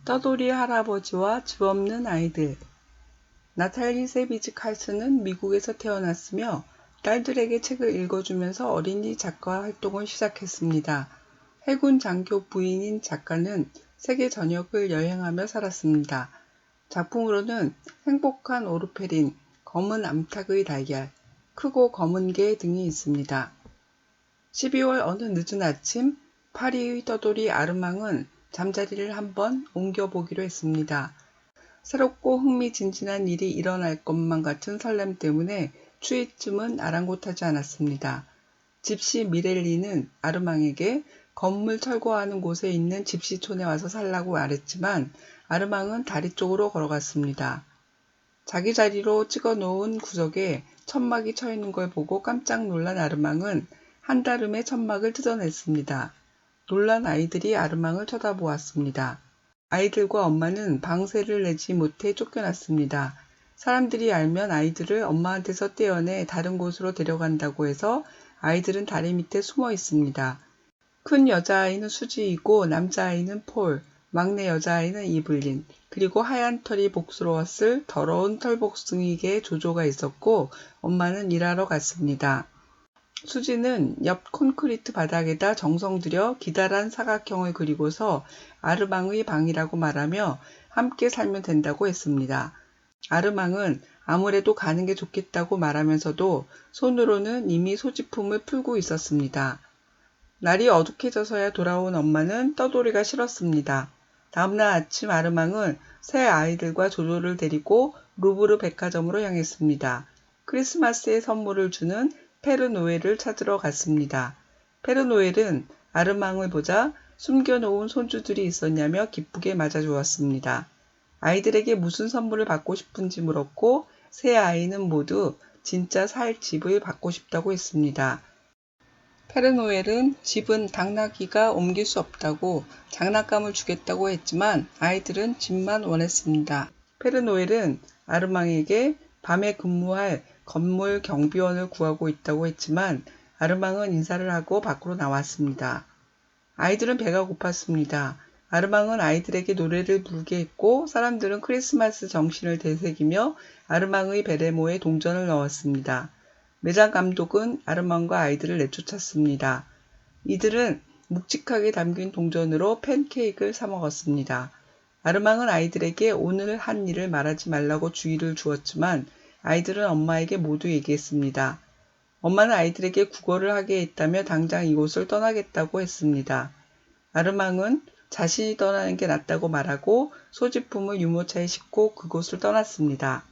떠돌이 할아버지와 집 없는 아이들. 나탈리 세비즈 칼슨은 미국에서 태어났으며 딸들에게 책을 읽어주면서 어린이 작가 활동을 시작했습니다. 해군 장교 부인인 작가는 세계 전역을 여행하며 살았습니다. 작품으로는 행복한 오르페린, 검은 암탉의 달걀, 크고 검은 개 등이 있습니다. 12월 어느 늦은 아침, 파리의 떠돌이 아르망은 잠자리를 한번 옮겨보기로 했습니다. 새롭고 흥미진진한 일이 일어날 것만 같은 설렘 때문에 추위쯤은 아랑곳하지 않았습니다. 집시 미렐리는 아르망에게 건물 철거하는 곳에 있는 집시촌에 와서 살라고 말했지만 아르망은 다리 쪽으로 걸어갔습니다. 자기 자리로 찍어놓은 구석에 천막이 쳐 있는 걸 보고 깜짝 놀란 아르망은 한달음에 천막을 뜯어냈습니다. 놀란 아이들이 아르망을 쳐다보았습니다. 아이들과 엄마는 방세를 내지 못해 쫓겨났습니다. 사람들이 알면 아이들을 엄마한테서 떼어내 다른 곳으로 데려간다고 해서 아이들은 다리 밑에 숨어 있습니다. 큰 여자아이는 수지이고 남자아이는 폴, 막내 여자아이는 이블린, 그리고 하얀 털이 복스러웠을 더러운 털복숭이개의 조조가 있었고 엄마는 일하러 갔습니다. 수지는 옆 콘크리트 바닥에다 정성 들여 기다란 사각형을 그리고서 아르망의 방이라고 말하며 함께 살면 된다고 했습니다. 아르망은 아무래도 가는 게 좋겠다고 말하면서도 손으로는 이미 소지품을 풀고 있었습니다. 날이 어둑해져서야 돌아온 엄마는 떠돌이가 싫었습니다. 다음날 아침 아르망은 새 아이들과 조조를 데리고 루브르 백화점으로 향했습니다. 크리스마스에 선물을 주는 페르노엘을 찾으러 갔습니다. 페르노엘은 아르망을 보자 숨겨놓은 손주들이 있었냐며 기쁘게 맞아주었습니다. 아이들에게 무슨 선물을 받고 싶은지 물었고 세 아이는 모두 진짜 살 집을 받고 싶다고 했습니다. 페르노엘은 집은 당나귀가 옮길 수 없다고 장난감을 주겠다고 했지만 아이들은 집만 원했습니다. 페르노엘은 아르망에게 밤에 근무할 건물 경비원을 구하고 있다고 했지만 아르망은 인사를 하고 밖으로 나왔습니다. 아이들은 배가 고팠습니다. 아르망은 아이들에게 노래를 부르게 했고 사람들은 크리스마스 정신을 되새기며 아르망의 베레모에 동전을 넣었습니다. 매장 감독은 아르망과 아이들을 내쫓았습니다. 이들은 묵직하게 담긴 동전으로 팬케이크를 사 먹었습니다. 아르망은 아이들에게 오늘 한 일을 말하지 말라고 주의를 주었지만 아이들은 엄마에게 모두 얘기했습니다. 엄마는 아이들에게 국어를 하게 했다며 당장 이곳을 떠나겠다고 했습니다. 아르망은 자신이 떠나는 게 낫다고 말하고 소지품을 유모차에 싣고 그곳을 떠났습니다.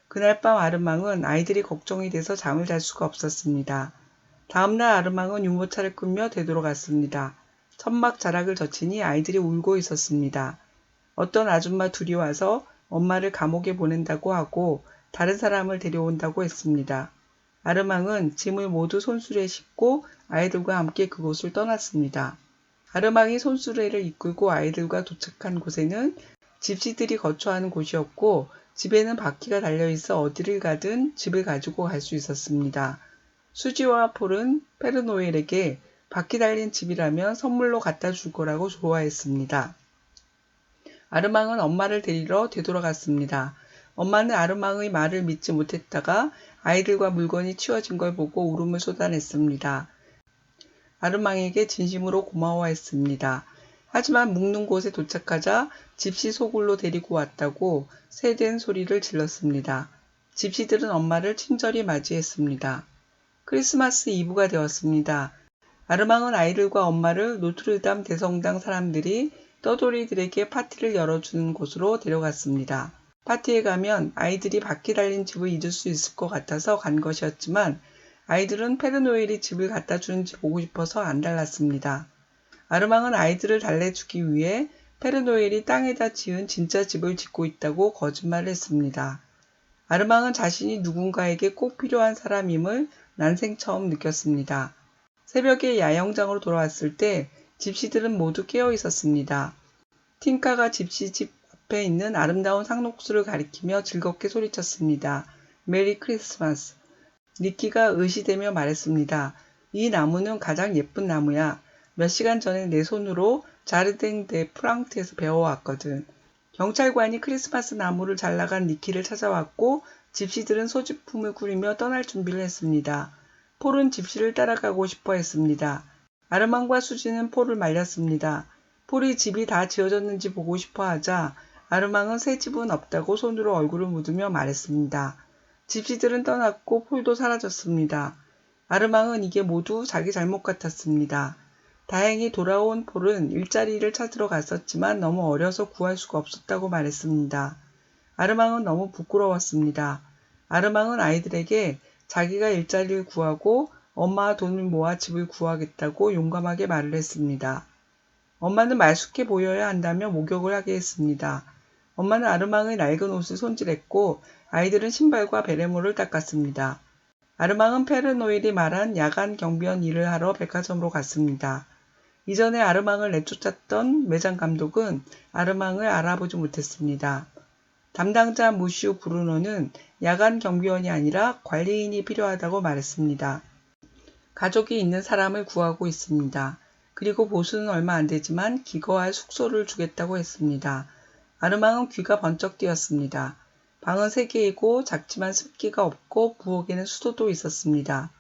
그날 밤 아르망은 아이들이 걱정이 돼서 잠을 잘 수가 없었습니다. 다음날 아르망은 유모차를 끌며 되돌아갔습니다. 천막 자락을 젖히니 아이들이 울고 있었습니다. 어떤 아줌마 둘이 와서 엄마를 감옥에 보낸다고 하고 다른 사람을 데려온다고 했습니다. 아르망은 짐을 모두 손수레에 싣고 아이들과 함께 그곳을 떠났습니다. 아르망이 손수레를 이끌고 아이들과 도착한 곳에는 집시들이 거처하는 곳이었고 집에는 바퀴가 달려있어 어디를 가든 집을 가지고 갈 수 있었습니다. 수지와 폴은 페르노엘에게 바퀴 달린 집이라면 선물로 갖다 줄 거라고 좋아했습니다. 아르망은 엄마를 데리러 되돌아갔습니다. 엄마는 아르망의 말을 믿지 못했다가 아이들과 물건이 치워진 걸 보고 울음을 쏟아냈습니다. 아르망에게 진심으로 고마워했습니다. 하지만 묵는 곳에 도착하자 집시 소굴로 데리고 왔다고 세댄 소리를 질렀습니다. 집시들은 엄마를 친절히 맞이했습니다. 크리스마스 이브가 되었습니다. 아르망은 아이들과 엄마를 노트르담 대성당 사람들이 떠돌이들에게 파티를 열어주는 곳으로 데려갔습니다. 파티에 가면 아이들이 바퀴 달린 집을 잊을 수 있을 것 같아서 간 것이었지만 아이들은 페르노엘이 집을 갖다 주는지 보고 싶어서 안 달랐습니다. 아르망은 아이들을 달래주기 위해 페르노엘이 땅에다 지은 진짜 집을 짓고 있다고 거짓말을 했습니다. 아르망은 자신이 누군가에게 꼭 필요한 사람임을 난생 처음 느꼈습니다. 새벽에 야영장으로 돌아왔을 때 집시들은 모두 깨어 있었습니다. 틴카가 집시 집 앞에 있는 아름다운 상록수를 가리키며 즐겁게 소리쳤습니다. 메리 크리스마스. 니키가 의시되며 말했습니다. 이 나무는 가장 예쁜 나무야. 몇 시간 전에 내 손으로 자르댕 데 프랑트에서 배워왔거든. 경찰관이 크리스마스 나무를 잘 나간 니키를 찾아왔고 집시들은 소지품을 꾸리며 떠날 준비를 했습니다. 폴은 집시를 따라가고 싶어 했습니다. 아르망과 수지는 폴을 말렸습니다. 폴이 집이 다 지어졌는지 보고 싶어 하자 아르망은 새 집은 없다고 손으로 얼굴을 묻으며 말했습니다. 집시들은 떠났고 폴도 사라졌습니다. 아르망은 이게 모두 자기 잘못 같았습니다. 다행히 돌아온 폴은 일자리를 찾으러 갔었지만 너무 어려서 구할 수가 없었다고 말했습니다. 아르망은 너무 부끄러웠습니다. 아르망은 아이들에게 자기가 일자리를 구하고 엄마와 돈을 모아 집을 구하겠다고 용감하게 말을 했습니다. 엄마는 말쑥해 보여야 한다며 목욕을 하게 했습니다. 엄마는 아르망의 낡은 옷을 손질했고 아이들은 신발과 베레모를 닦았습니다. 아르망은 페르노일이 말한 야간 경비원 일을 하러 백화점으로 갔습니다. 이전에 아르망을 내쫓았던 매장 감독은 아르망을 알아보지 못했습니다. 담당자 무슈 브루노는 야간 경비원이 아니라 관리인이 필요하다고 말했습니다. 가족이 있는 사람을 구하고 있습니다. 그리고 보수는 얼마 안 되지만 기거할 숙소를 주겠다고 했습니다. 아르망은 귀가 번쩍 뜨였습니다. 방은 3개이고 작지만 습기가 없고 부엌에는 수도도 있었습니다.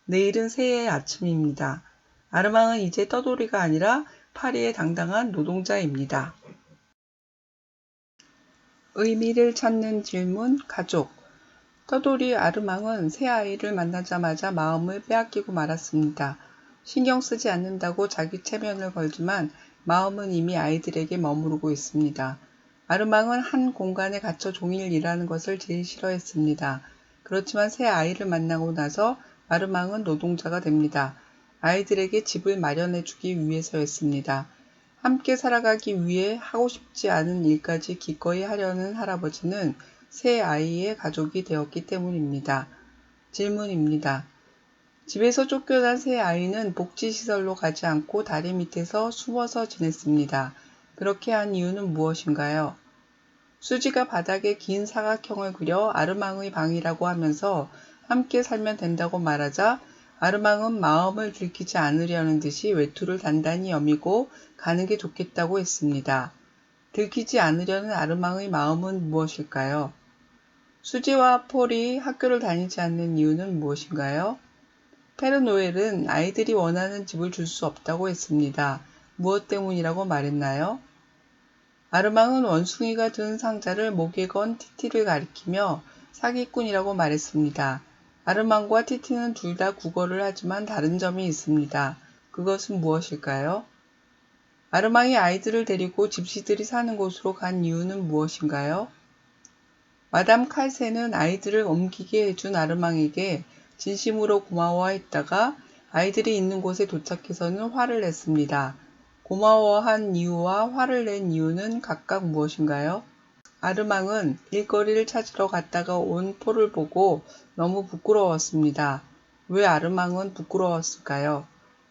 내일은 새해의 아침입니다. 아르망은 이제 떠돌이가 아니라 파리의 당당한 노동자입니다. 의미를 찾는 질문, 가족. 떠돌이 아르망은 새 아이를 만나자마자 마음을 빼앗기고 말았습니다. 신경 쓰지 않는다고 자기 체면을 걸지만 마음은 이미 아이들에게 머무르고 있습니다. 아르망은 한 공간에 갇혀 종일 일하는 것을 제일 싫어했습니다. 그렇지만 새 아이를 만나고 나서 아르망은 노동자가 됩니다. 아이들에게 집을 마련해주기 위해서였습니다. 함께 살아가기 위해 하고 싶지 않은 일까지 기꺼이 하려는 할아버지는 새 아이의 가족이 되었기 때문입니다. 질문입니다. 집에서 쫓겨난 새 아이는 복지시설로 가지 않고 다리 밑에서 숨어서 지냈습니다. 그렇게 한 이유는 무엇인가요? 수지가 바닥에 긴 사각형을 그려 아르망의 방이라고 하면서 함께 살면 된다고 말하자 아르망은 마음을 들키지 않으려는 듯이 외투를 단단히 여미고 가는 게 좋겠다고 했습니다. 들키지 않으려는 아르망의 마음은 무엇일까요? 수지와 폴이 학교를 다니지 않는 이유는 무엇인가요? 페르노엘은 아이들이 원하는 집을 줄 수 없다고 했습니다. 무엇 때문이라고 말했나요? 아르망은 원숭이가 든 상자를 목에 건 티티를 가리키며 사기꾼이라고 말했습니다. 아르망과 티티는 둘 다 국어를 하지만 다른 점이 있습니다. 그것은 무엇일까요? 아르망이 아이들을 데리고 집시들이 사는 곳으로 간 이유는 무엇인가요? 마담 칼세는 아이들을 옮기게 해준 아르망에게 진심으로 고마워했다가 아이들이 있는 곳에 도착해서는 화를 냈습니다. 고마워한 이유와 화를 낸 이유는 각각 무엇인가요? 아르망은 일거리를 찾으러 갔다가 온 폴을 보고 너무 부끄러웠습니다. 왜 아르망은 부끄러웠을까요?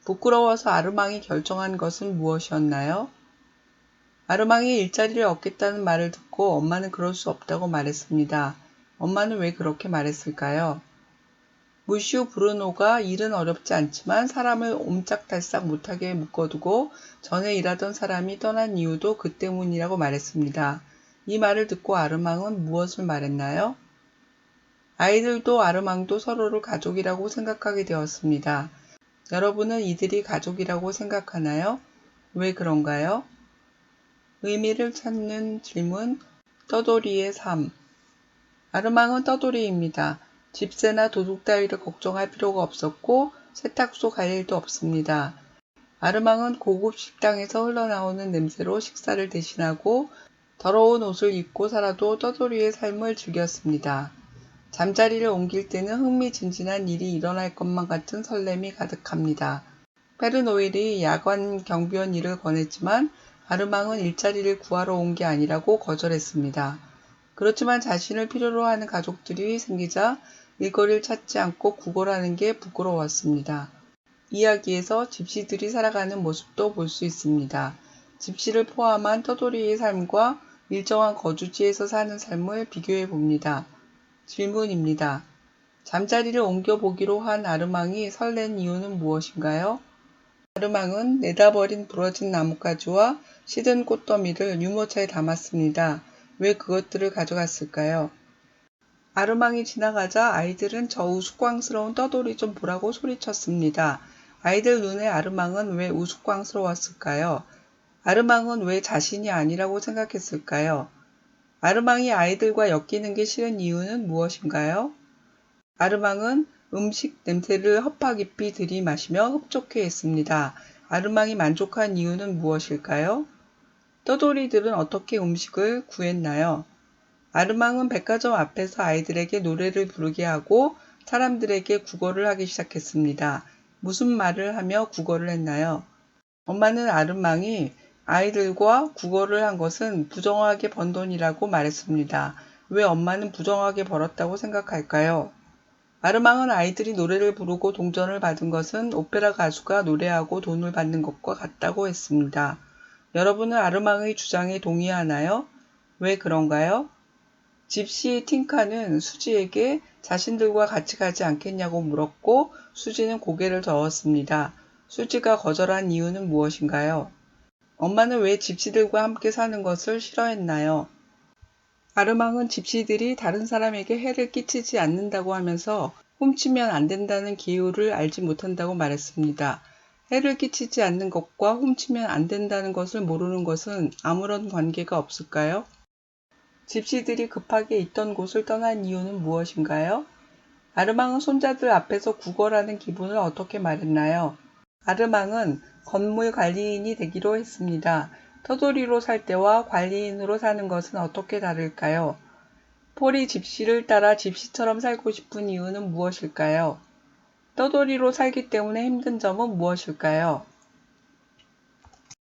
부끄러워서 아르망이 결정한 것은 무엇이었나요? 아르망이 일자리를 얻겠다는 말을 듣고 엄마는 그럴 수 없다고 말했습니다. 엄마는 왜 그렇게 말했을까요? 무슈 브루노가 일은 어렵지 않지만 사람을 옴짝달싹 못하게 묶어두고 전에 일하던 사람이 떠난 이유도 그 때문이라고 말했습니다. 이 말을 듣고 아르망은 무엇을 말했나요? 아이들도 아르망도 서로를 가족이라고 생각하게 되었습니다. 여러분은 이들이 가족이라고 생각하나요? 왜 그런가요? 의미를 찾는 질문, 떠돌이의 삶. 아르망은 떠돌이입니다. 집세나 도둑 따위를 걱정할 필요가 없었고 세탁소 갈 일도 없습니다. 아르망은 고급 식당에서 흘러나오는 냄새로 식사를 대신하고 더러운 옷을 입고 살아도 떠돌이의 삶을 즐겼습니다. 잠자리를 옮길 때는 흥미진진한 일이 일어날 것만 같은 설렘이 가득합니다. 페르노일이 야간 경비원 일을 권했지만 아르망은 일자리를 구하러 온 게 아니라고 거절했습니다. 그렇지만 자신을 필요로 하는 가족들이 생기자 일거리를 찾지 않고 구걸하는 게 부끄러웠습니다. 이야기에서 집시들이 살아가는 모습도 볼 수 있습니다. 집시를 포함한 떠돌이의 삶과 일정한 거주지에서 사는 삶을 비교해 봅니다. 질문입니다. 잠자리를 옮겨보기로 한 아르망이 설렌 이유는 무엇인가요? 아르망은 내다버린 부러진 나뭇가지와 시든 꽃더미를 유모차에 담았습니다. 왜 그것들을 가져갔을까요? 아르망이 지나가자 아이들은 저 우스꽝스러운 떠돌이 좀 보라고 소리쳤습니다. 아이들 눈에 아르망은 왜 우스꽝스러웠을까요? 아르망은 왜 자신이 아니라고 생각했을까요? 아르망이 아이들과 엮이는 게 싫은 이유는 무엇인가요? 아르망은 음식 냄새를 허파 깊이 들이마시며 흡족해 했습니다. 아르망이 만족한 이유는 무엇일까요? 떠돌이들은 어떻게 음식을 구했나요? 아르망은 백화점 앞에서 아이들에게 노래를 부르게 하고 사람들에게 국어를 하기 시작했습니다. 무슨 말을 하며 국어를 했나요? 엄마는 아르망이 아이들과 국어를 한 것은 부정하게 번 돈이라고 말했습니다. 왜 엄마는 부정하게 벌었다고 생각할까요? 아르망은 아이들이 노래를 부르고 동전을 받은 것은 오페라 가수가 노래하고 돈을 받는 것과 같다고 했습니다. 여러분은 아르망의 주장에 동의하나요? 왜 그런가요? 집시 틴카는 수지에게 자신들과 같이 가지 않겠냐고 물었고 수지는 고개를 저었습니다. 수지가 거절한 이유는 무엇인가요? 엄마는 왜 집시들과 함께 사는 것을 싫어했나요? 아르망은 집시들이 다른 사람에게 해를 끼치지 않는다고 하면서 훔치면 안 된다는 기호를 알지 못한다고 말했습니다. 해를 끼치지 않는 것과 훔치면 안 된다는 것을 모르는 것은 아무런 관계가 없을까요? 집시들이 급하게 있던 곳을 떠난 이유는 무엇인가요? 아르망은 손자들 앞에서 국어라는 기분을 어떻게 말했나요? 아르망은 건물 관리인이 되기로 했습니다. 터돌이로 살 때와 관리인으로 사는 것은 어떻게 다를까요? 폴이 집시를 따라 집시처럼 살고 싶은 이유는 무엇일까요? 떠돌이로 살기 때문에 힘든 점은 무엇일까요?